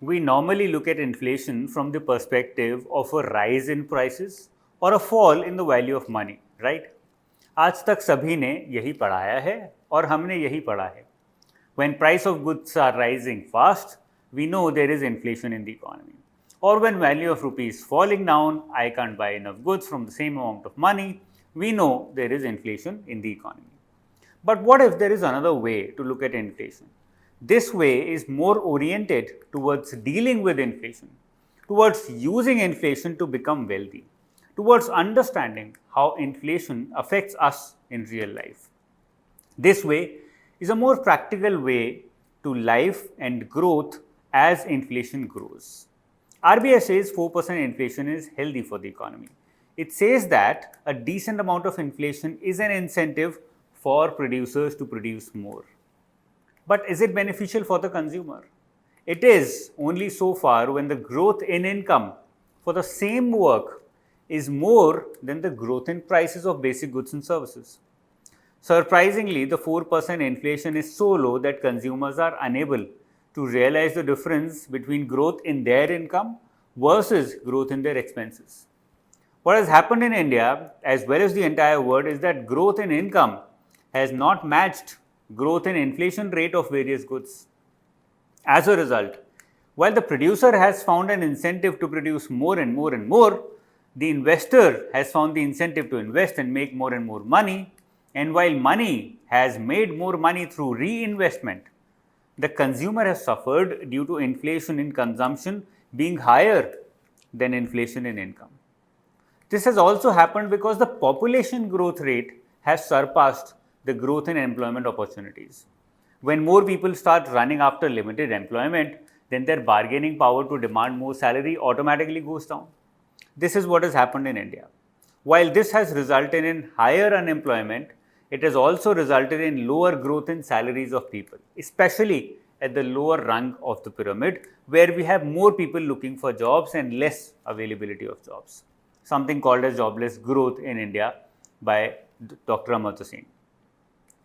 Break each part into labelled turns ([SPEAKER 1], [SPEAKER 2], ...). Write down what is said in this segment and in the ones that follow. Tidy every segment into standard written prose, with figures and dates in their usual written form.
[SPEAKER 1] we normally look at inflation from the perspective of a rise in prices or a fall in the value of money, right? आज तक सभी ने यही पढ़ाया है और हमने यही पढ़ा है. When price of goods are rising fast, we know there is inflation in the economy. Or when value of rupee is falling down, I can't buy enough goods from the same amount of money, we know there is inflation in the economy. But what if there is another way to look at inflation? This way is more oriented towards dealing with inflation, towards using inflation to become wealthy, towards understanding how inflation affects us in real life. This way is a more practical way to life and growth as inflation grows. RBI says 4% inflation is healthy for the economy. It says that a decent amount of inflation is an incentive for producers to produce more. But is it beneficial for the consumer? It is only so far when the growth in income for the same work is more than the growth in prices of basic goods and services. Surprisingly, the 4% inflation is so low that consumers are unable to realize the difference between growth in their income versus growth in their expenses. What has happened in India, as well as the entire world, is that growth in income has not matched growth in inflation rate of various goods. As a result, while the producer has found an incentive to produce more and more and more, the investor has found the incentive to invest and make more and more money. And while money has made more money through reinvestment, the consumer has suffered due to inflation in consumption being higher than inflation in income. This has also happened because the population growth rate has surpassed the growth in employment opportunities. When more people start running after limited employment, then their bargaining power to demand more salary automatically goes down. This is what has happened in India. While this has resulted in higher unemployment, it has also resulted in lower growth in salaries of people, especially at the lower rung of the pyramid, where we have more people looking for jobs and less availability of jobs. Something called as jobless growth in India by Dr. Amartya Sen.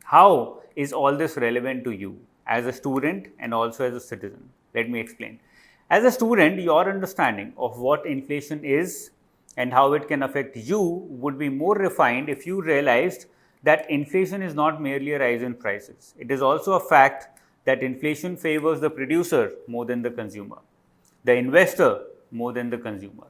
[SPEAKER 1] How is all this relevant to you as a student and also as a citizen? Let me explain. As a student, your understanding of what inflation is and how it can affect you would be more refined if you realized that inflation is not merely a rise in prices. It is also a fact that inflation favors the producer more than the consumer, the investor more than the consumer.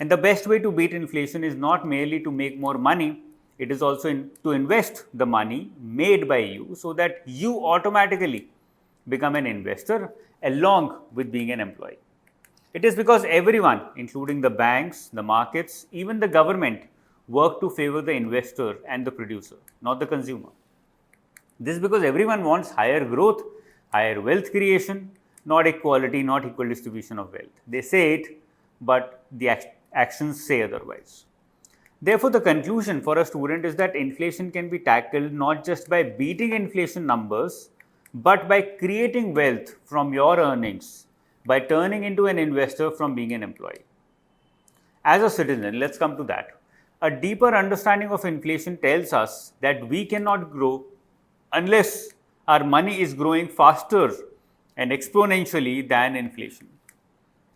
[SPEAKER 1] And the best way to beat inflation is not merely to make more money, it is also to invest the money made by you so that you automatically become an investor along with being an employee. It is because everyone, including the banks, the markets, even the government, work to favor the investor and the producer, not the consumer. This is because everyone wants higher growth, higher wealth creation, not equality, not equal distribution of wealth. They say it, but the actions say otherwise. Therefore, the conclusion for a student is that inflation can be tackled not just by beating inflation numbers, but by creating wealth from your earnings, by turning into an investor from being an employee. As a citizen, let's come to that. A deeper understanding of inflation tells us that we cannot grow unless our money is growing faster and exponentially than inflation.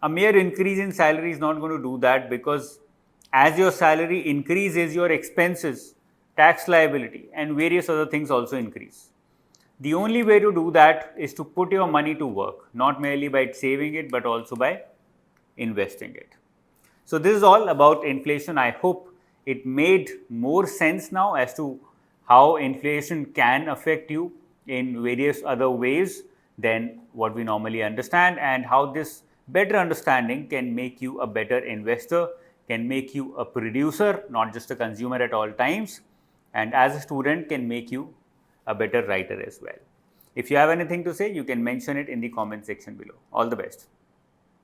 [SPEAKER 1] A mere increase in salary is not going to do that, because as your salary increases, your expenses, tax liability, and various other things also increase. The only way to do that is to put your money to work, not merely by saving it, but also by investing it. So this is all about inflation. I hope it made more sense now as to how inflation can affect you in various other ways than what we normally understand, and how this better understanding can make you a better investor, can make you a producer, not just a consumer at all times, and as a student can make you a better writer as well. If you have anything to say, you can mention it in the comment section below. All the best.